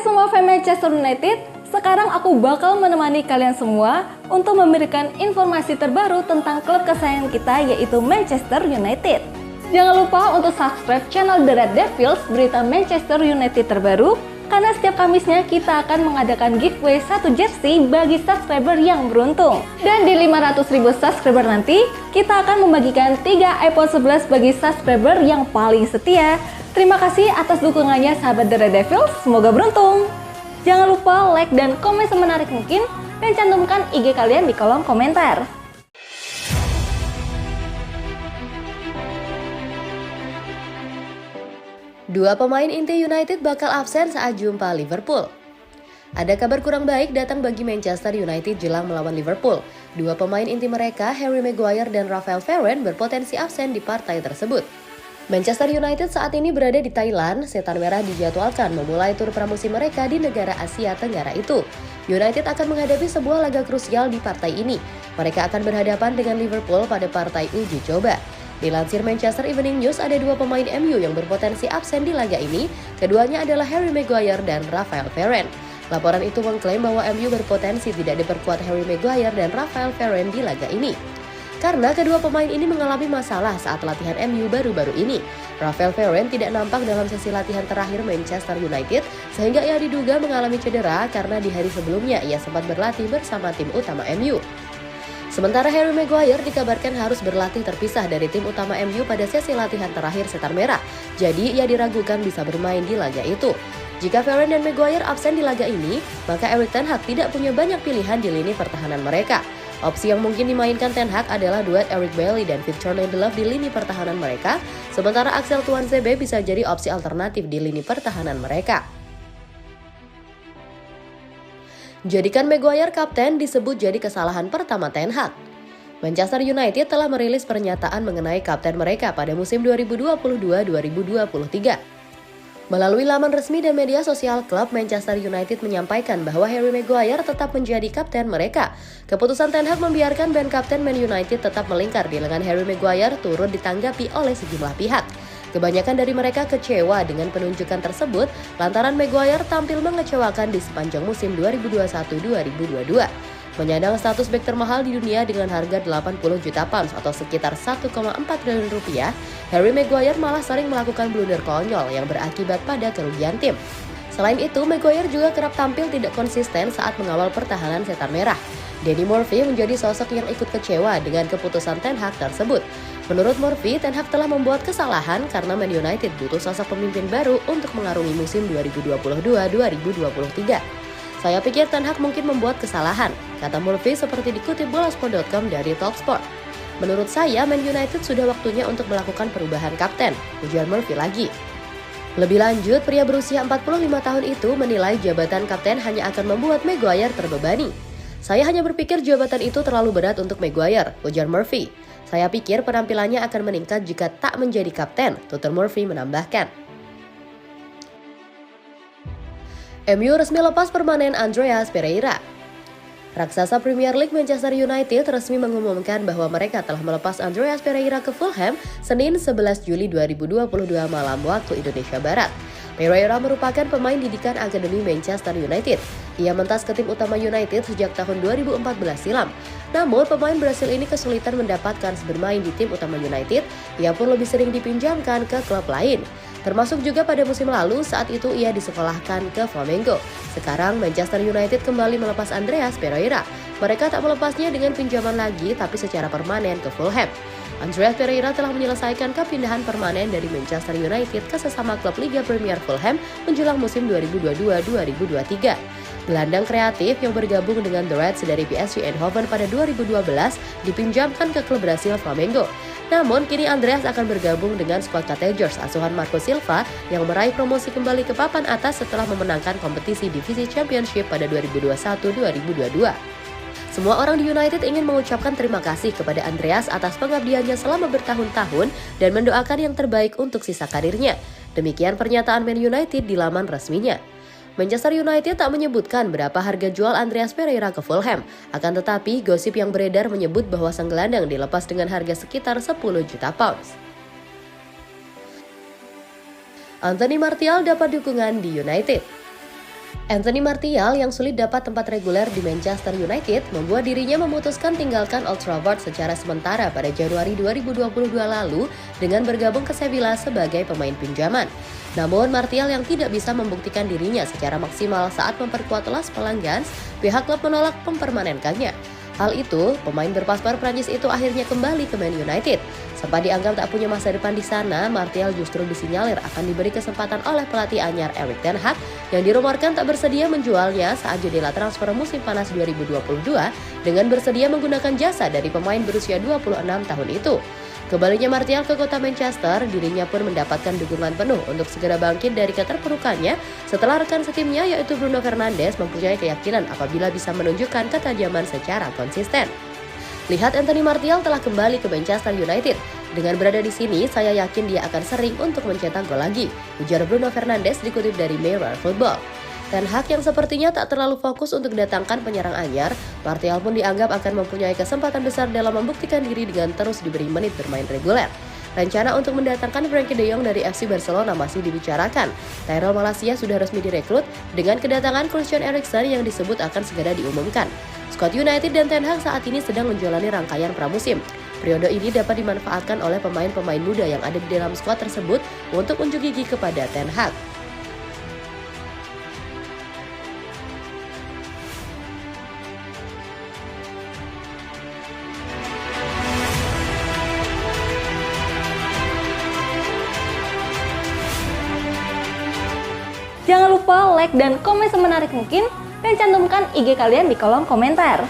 Hai semua fans Manchester United, sekarang aku bakal menemani kalian semua untuk memberikan informasi terbaru tentang klub kesayangan kita yaitu Manchester United. Jangan lupa untuk subscribe channel The Red Devils berita Manchester United terbaru, karena setiap Kamisnya kita akan mengadakan giveaway 1 jersey bagi subscriber yang beruntung. Dan di 500.000 subscriber nanti, kita akan membagikan 3 iPhone 11 bagi subscriber yang paling setia. Terima kasih atas dukungannya sahabat The Red Devils, semoga beruntung. Jangan lupa like dan komen semenarik mungkin, dan cantumkan IG kalian di kolom komentar. Dua pemain inti United bakal absen saat jumpa Liverpool. Ada kabar kurang baik datang bagi Manchester United jelang melawan Liverpool. Dua pemain inti mereka, Harry Maguire dan Raphael Varane, berpotensi absen di partai tersebut. Manchester United saat ini berada di Thailand. Setan Merah dijadwalkan memulai tur pramusim mereka di negara Asia Tenggara itu. United akan menghadapi sebuah laga krusial di partai ini. Mereka akan berhadapan dengan Liverpool pada partai uji coba. Dilansir Manchester Evening News, ada dua pemain MU yang berpotensi absen di laga ini. Keduanya adalah Harry Maguire dan Raphael Varane. Laporan itu mengklaim bahwa MU berpotensi tidak diperkuat Harry Maguire dan Raphael Varane di laga ini, karena kedua pemain ini mengalami masalah saat latihan MU baru-baru ini. Raphael Varane tidak nampak dalam sesi latihan terakhir Manchester United, sehingga ia diduga mengalami cedera karena di hari sebelumnya ia sempat berlatih bersama tim utama MU. Sementara Harry Maguire dikabarkan harus berlatih terpisah dari tim utama MU pada sesi latihan terakhir Setan Merah, jadi ia diragukan bisa bermain di laga itu. Jika Varane dan Maguire absen di laga ini, maka Erik ten Hag tidak punya banyak pilihan di lini pertahanan mereka. Opsi yang mungkin dimainkan Ten Hag adalah duet Eric Bailly dan Victor Lindelof di lini pertahanan mereka, sementara Axel Tuanzebe bisa jadi opsi alternatif di lini pertahanan mereka. Jadikan Maguire kapten disebut jadi kesalahan pertama Ten Hag. Manchester United telah merilis pernyataan mengenai kapten mereka pada musim 2022-2023. Melalui laman resmi dan media sosial klub, Manchester United menyampaikan bahwa Harry Maguire tetap menjadi kapten mereka. Keputusan Ten Hag membiarkan band kapten Man United tetap melingkar di lengan Harry Maguire turut ditanggapi oleh sejumlah pihak. Kebanyakan dari mereka kecewa dengan penunjukan tersebut lantaran Maguire tampil mengecewakan di sepanjang musim 2021-2022. Menyandang status bek termahal di dunia dengan harga 80 juta pounds atau sekitar 1,4 triliun rupiah, Harry Maguire malah sering melakukan blunder konyol yang berakibat pada kerugian tim. Selain itu, Maguire juga kerap tampil tidak konsisten saat mengawal pertahanan Setan Merah. Danny Murphy menjadi sosok yang ikut kecewa dengan keputusan Ten Hag tersebut. Menurut Murphy, Ten Hag telah membuat kesalahan karena Man United butuh sosok pemimpin baru untuk mengarungi musim 2022-2023. Saya pikir Ten Hag mungkin membuat kesalahan, kata Murphy seperti dikutip bolasport.com dari Talksport. Menurut saya, Man United sudah waktunya untuk melakukan perubahan kapten, ujar Murphy lagi. Lebih lanjut, pria berusia 45 tahun itu menilai jabatan kapten hanya akan membuat Maguire terbebani. Saya hanya berpikir jabatan itu terlalu berat untuk Maguire, ujar Murphy. Saya pikir penampilannya akan meningkat jika tak menjadi kapten, tutur Murphy menambahkan. MU resmi lepas permanen Andreas Pereira. Raksasa Premier League Manchester United resmi mengumumkan bahwa mereka telah melepas Andreas Pereira ke Fulham Senin 11 Juli 2022 malam waktu Indonesia Barat. Pereira merupakan pemain didikan Akademi Manchester United. Ia mentas ke tim utama United sejak tahun 2014 silam. Namun, pemain Brasil ini kesulitan mendapatkan bermain di tim utama United. Ia pun lebih sering dipinjamkan ke klub lain. Termasuk juga pada musim lalu saat itu ia disekolahkan ke Flamengo. Sekarang Manchester United kembali melepas Andreas Pereira. Mereka tak melepasnya dengan pinjaman lagi tapi secara permanen ke Fulham. Andreas Pereira telah menyelesaikan kepindahan permanen dari Manchester United ke sesama klub Liga Premier Fulham menjelang musim 2022-2023. Gelandang kreatif yang bergabung dengan The Reds dari PSV Eindhoven pada 2012 dipinjamkan ke klub Brasil Flamengo. Namun, kini Andreas akan bergabung dengan skuad Cottagers asuhan Marco Silva yang meraih promosi kembali ke papan atas setelah memenangkan kompetisi divisi Championship pada 2021-2022. Semua orang di United ingin mengucapkan terima kasih kepada Andreas atas pengabdiannya selama bertahun-tahun dan mendoakan yang terbaik untuk sisa karirnya. Demikian pernyataan Man United di laman resminya. Manchester United tak menyebutkan berapa harga jual Andreas Pereira ke Fulham. Akan tetapi, gosip yang beredar menyebut bahwa sang gelandang dilepas dengan harga sekitar 10 juta pounds. Anthony Martial dapat dukungan di United. Anthony Martial yang sulit dapat tempat reguler di Manchester United membuat dirinya memutuskan tinggalkan Old Trafford secara sementara pada Januari 2022 lalu dengan bergabung ke Sevilla sebagai pemain pinjaman. Namun Martial yang tidak bisa membuktikan dirinya secara maksimal saat memperkuat Las Palangans, pihak klub menolak mempermanenkannya. Hal itu, pemain berpaspor Prancis itu akhirnya kembali ke Man United. Sempat dianggap tak punya masa depan di sana, Martial justru disinyalir akan diberi kesempatan oleh pelatih anyar Erik ten Hag yang dirumorkan tak bersedia menjualnya saat jendela transfer musim panas 2022 dengan bersedia menggunakan jasa dari pemain berusia 26 tahun itu. Kembalinya Martial ke kota Manchester, dirinya pun mendapatkan dukungan penuh untuk segera bangkit dari keterpurukannya setelah rekan setimnya yaitu Bruno Fernandes mempunyai keyakinan apabila bisa menunjukkan ketajaman secara konsisten. Lihat Anthony Martial telah kembali ke Manchester United. Dengan berada di sini, saya yakin dia akan sering untuk mencetak gol lagi, ujar Bruno Fernandes dikutip dari Mirror Football. Ten Hag yang sepertinya tak terlalu fokus untuk datangkan penyerang anyar, Martial pun dianggap akan mempunyai kesempatan besar dalam membuktikan diri dengan terus diberi menit bermain reguler. Rencana untuk mendatangkan Frenkie de Jong dari FC Barcelona masih dibicarakan. Tyrell Malacia sudah resmi direkrut dengan kedatangan Christian Eriksen yang disebut akan segera diumumkan. Scott United dan Ten Hag saat ini sedang menjalani rangkaian pramusim. Periode ini dapat dimanfaatkan oleh pemain-pemain muda yang ada di dalam skuad tersebut untuk unjuk gigi kepada Ten Hag. Jangan lupa like dan komen semenarik mungkin dan cantumkan IG kalian di kolom komentar.